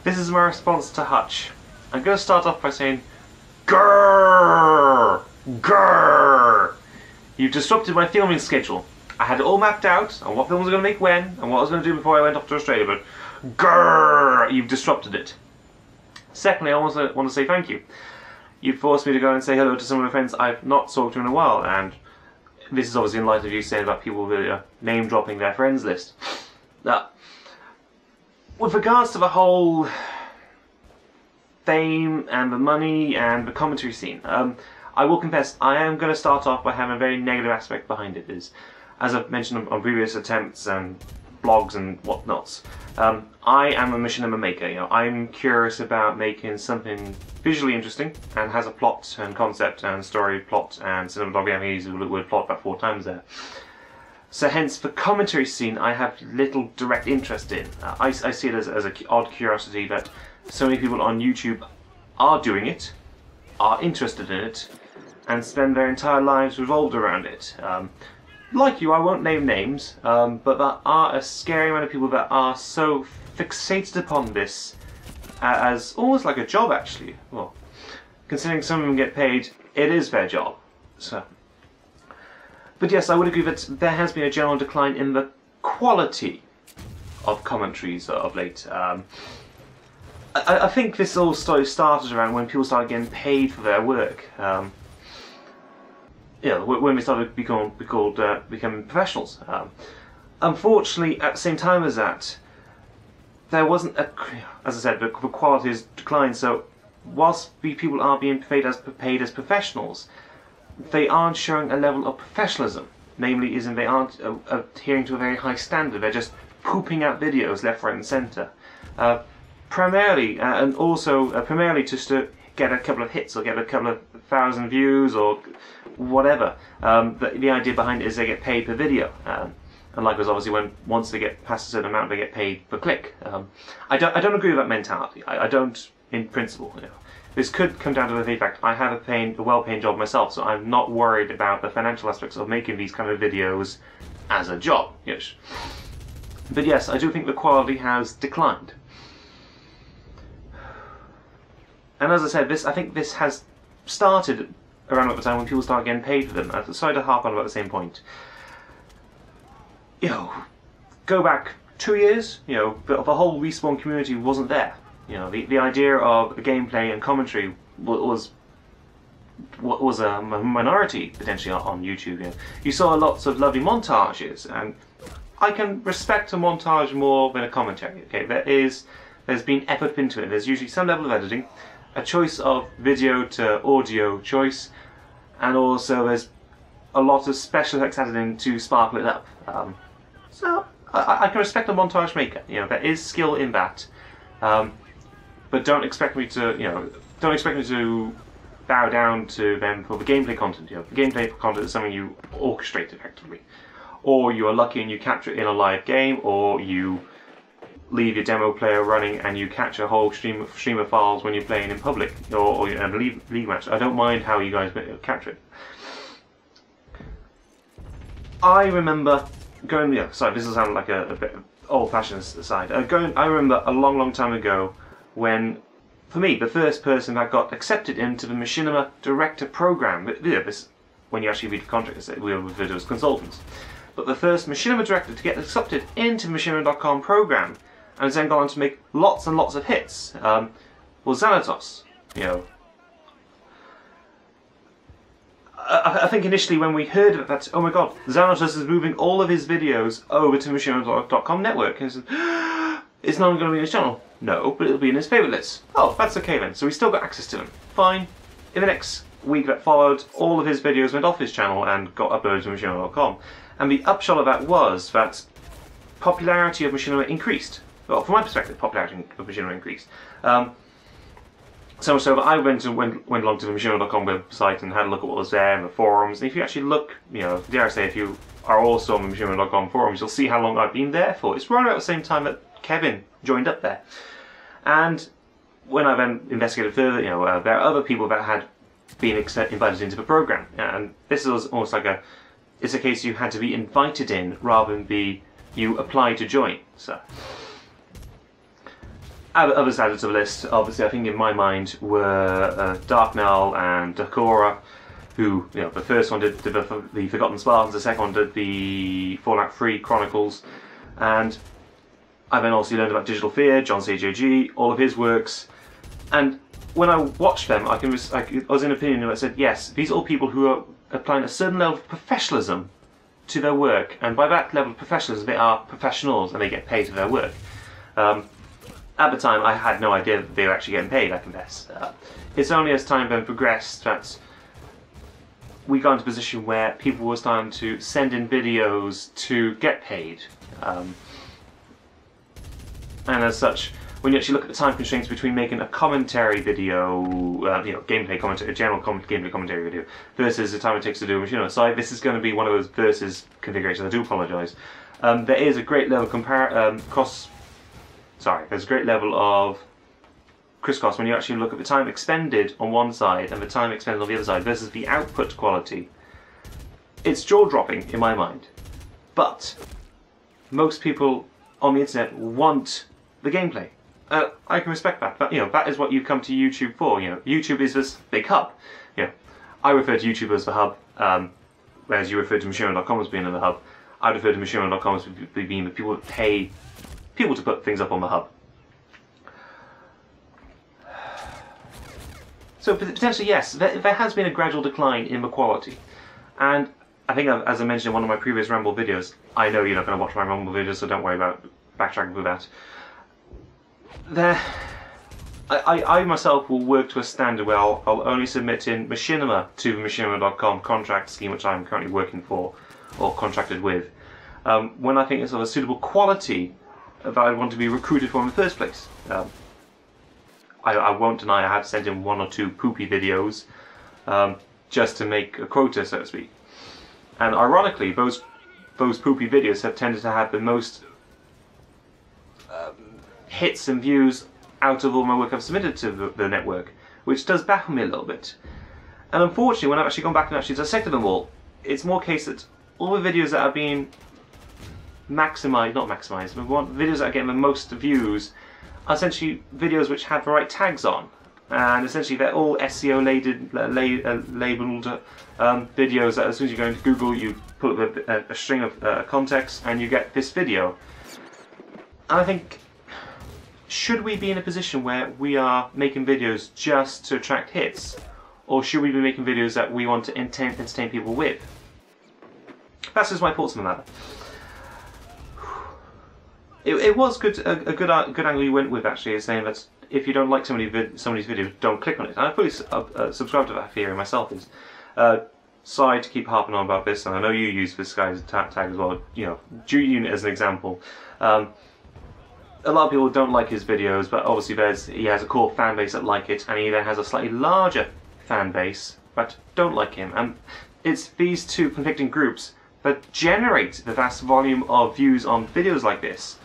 This is my response to Hutch. I'm going to start off by saying, grrr, grrr. You've disrupted my filming schedule. I had it all mapped out on what films I was going to make when and what I was going to do before I went off to Australia, but grrr, you've disrupted it. Secondly, I also want to say thank you. You've forced me to go and say hello to some of my friends I've not talked to in a while, and this is obviously in light of you saying about people name dropping their friends list. Now, with regards to the whole fame and the money and the commentary scene, I will confess I am going to start off by having a very negative aspect behind it. As I've mentioned on previous attempts and blogs and whatnots, I am a machinima maker. You know, I'm curious about making something visually interesting and has a plot and concept and story, plot and cinematography. I use the word plot about 4 times there. So hence, the commentary scene I have little direct interest in. I see it as an odd curiosity that so many people on YouTube are doing it, are interested in it, and spend their entire lives revolved around it. Like you, I won't name names, but there are a scary amount of people that are so fixated upon this as almost like a job, actually. Well, considering some of them get paid, it is their job. So. But yes, I would agree that there has been a general decline in the quality of commentaries of late. I think this all started around when people started getting paid for their work. When they started becoming professionals. Unfortunately, at the same time as that, there wasn't as I said, the quality has declined. So, whilst the people are being paid as professionals, they aren't showing a level of professionalism. Namely, they aren't adhering to a very high standard. They're just pooping out videos left, right, and centre. Primarily just to get a couple of hits or get a couple of 1,000 views or whatever. The idea behind it is they get paid per video. And likewise, obviously, once they get past a certain amount, they get paid per click. I don't agree with that mentality. I don't, in principle. You know. This could come down to the fact I have a well-paying job myself, so I'm not worried about the financial aspects of making these kind of videos as a job. Yes. But yes, I do think the quality has declined. And as I said, I think this has started around about the time when people start getting paid for them. I'm sorry to harp on about the same point. You know, go back 2 years, you know, the whole Respawn community wasn't there. You know, the idea of gameplay and commentary was a minority potentially on YouTube. You know, you saw lots of lovely montages, and I can respect a montage more than a commentary. Okay, there's been effort into it. There's usually some level of editing, a choice of video to audio choice, and also there's a lot of special effects added in to sparkle it up. So I can respect a montage maker. You know, there is skill in that. But don't expect me to, bow down to them for the gameplay content. You know, the gameplay content is something you orchestrate effectively, or you are lucky and you capture it in a live game, or you leave your demo player running and you catch a whole stream of files when you're playing in public or in a league match. I don't mind how you guys capture it. I remember going. Yeah, sorry, this will sound like a bit old-fashioned aside. I remember a long time ago, when, for me, the first person that got accepted into the Machinima Director program, when you actually read the contract, we were referred to as consultants, but the first Machinima Director to get accepted into the Machinima.com program, and has then gone on to make lots and lots of hits, was Xanatos. You know, I think initially when we heard of that, oh my god, Xanatos is moving all of his videos over to Machinima.com network, and it's not going to be on his channel. No, but it'll be in his favourite list. Oh, that's okay then. So we still got access to them. Fine. In the next week that followed, all of his videos went off his channel and got uploaded to Machinima.com. And the upshot of that was that popularity of Machinima increased. Well, from my perspective, popularity of Machinima increased. So much so that I went along to the Machinima.com website and had a look at what was there in the forums. And if you actually look, you know, dare I say, if you are also on the Machinima.com forums, you'll see how long I've been there for. It's right about the same time that Kevin joined up there. And when I then investigated further, you know, there are other people that had been invited into the program, and this was almost like it's a case you had to be invited in rather than you apply to join. So others added to the list, obviously, I think in my mind were Darknell and Dakora, who, you know, the first one did the Forgotten Spartans, the second one did the Fallout 3 Chronicles, and I then also learned about Digital Fear, John CJG, all of his works, and when I watched them, I was in opinion that said, yes, these are all people who are applying a certain level of professionalism to their work, and by that level of professionalism, they are professionals and they get paid for their work. At the time, I had no idea that they were actually getting paid, I confess. It's only as time then progressed that we got into a position where people were starting to send in videos to get paid. And as such, when you actually look at the time constraints between making a commentary video, you know, gameplay commentary, a general gameplay commentary video, versus the time it takes to do a machine, so this is going to be one of those versus configurations. I do apologise. There is a great level of there's a great level of crisscross when you actually look at the time expended on one side and the time expended on the other side versus the output quality. It's jaw-dropping in my mind, but most people on the internet want the gameplay. I can respect that, but you know, that is what you come to YouTube for. You know, YouTube is this big hub. You know, I refer to YouTube as the hub, whereas you refer to Machinima.com as being in the hub. I refer to Machinima.com as being the people that pay people to put things up on the hub. So potentially, yes, there has been a gradual decline in the quality, and I think, as I mentioned in one of my previous Rumble videos, I know you're not going to watch my Rumble videos, so don't worry about backtracking through that. I myself will work to a standard where I'll only submit in Machinima to the Machinima.com contract scheme, which I'm currently working for, or contracted with, when I think it's of a suitable quality that I want to be recruited for in the first place. I won't deny I have sent in 1 or 2 poopy videos just to make a quota, so to speak. And ironically, those poopy videos have tended to have the most hits and views out of all my work I've submitted to the network, which does baffle me a little bit. And unfortunately, when I've actually gone back and actually dissected them all, it's more case that all the videos that are being videos that are getting the most views are essentially videos which have the right tags on, and essentially they're all SEO labelled videos that as soon as you go into Google you put up a string of context and you get this video. And I think, should we be in a position where we are making videos just to attract hits, or should we be making videos that we want to entertain people with? That's just my thoughts on the matter. It was good. A good angle you went with actually is saying that if you don't like somebody's videos, don't click on it. And I fully subscribe to that theory myself. Is sorry to keep harping on about this, and I know you use this guy's tag as well. You know, Unit as an example. A lot of people don't like his videos, but obviously he has a core fan base that like it, and he then has a slightly larger fan base that don't like him. And it's these two conflicting groups that generate the vast volume of views on videos like this,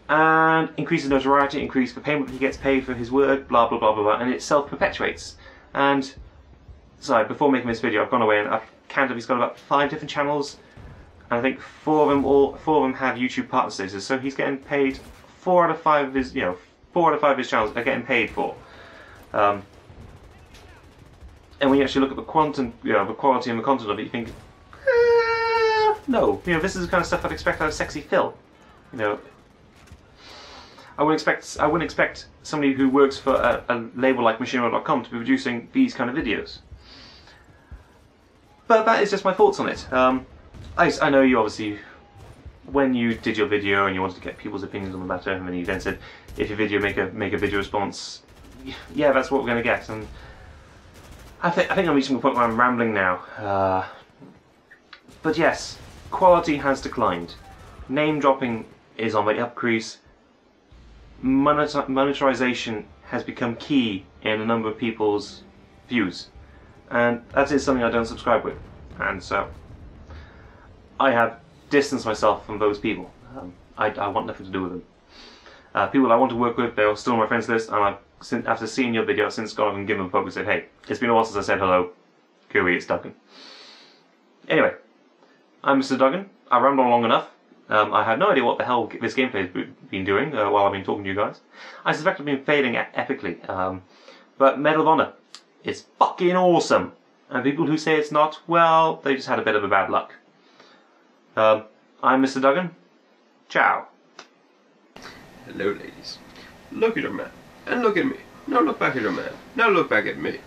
and increases notoriety, increase the payment he gets paid for his work, blah blah blah blah blah, and it self-perpetuates. And so before making this video, I've gone away and I've counted. He's got about 5 different channels, and I think 4 of them have YouTube partner status. So he's getting paid 4 out of 5 of his, 4 out of 5 of his channels are getting paid for. And when you actually look at the quality and the content of it, you think, no, this is the kind of stuff I'd expect out of Sexy Phil. I wouldn't expect somebody who works for a label like Machinima.com to be producing these kind of videos. But that is just my thoughts on it. I know you obviously, when you did your video and you wanted to get people's opinions on the matter, and then you then said, if your video make a video response, yeah, that's what we're going to get. And I think I'm reaching the point where I'm rambling now. But yes, quality has declined. Name dropping is on the upcrease. Monetization has become key in a number of people's views, and that is something I don't subscribe with, and so I have distanced myself from those people. I want nothing to do with them. People I want to work with, they're still on my friends list, and after seeing your video, I've since gone and given them a poke and said, hey, it's been a while since I said hello, Gooey, it's Duggan. Anyway, I'm Mr. Duggan. I rambled on long enough. I have no idea what the hell this gameplay has been doing while I've been talking to you guys. I suspect I've been failing epically. But Medal of Honor, it's fucking awesome. And people who say it's not, well, they just had a bit of a bad luck. I'm Mr. Duggan. Ciao. Hello, ladies. Look at your man, and look at me. Now look back at your man. Now look back at me.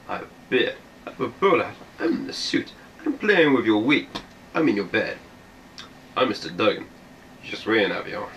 I have a beard. I have a bowler hat. I'm in the suit. I'm playing with your wheat. I'm in your bed. I'm Mr. Dougan. Just rain, Avion.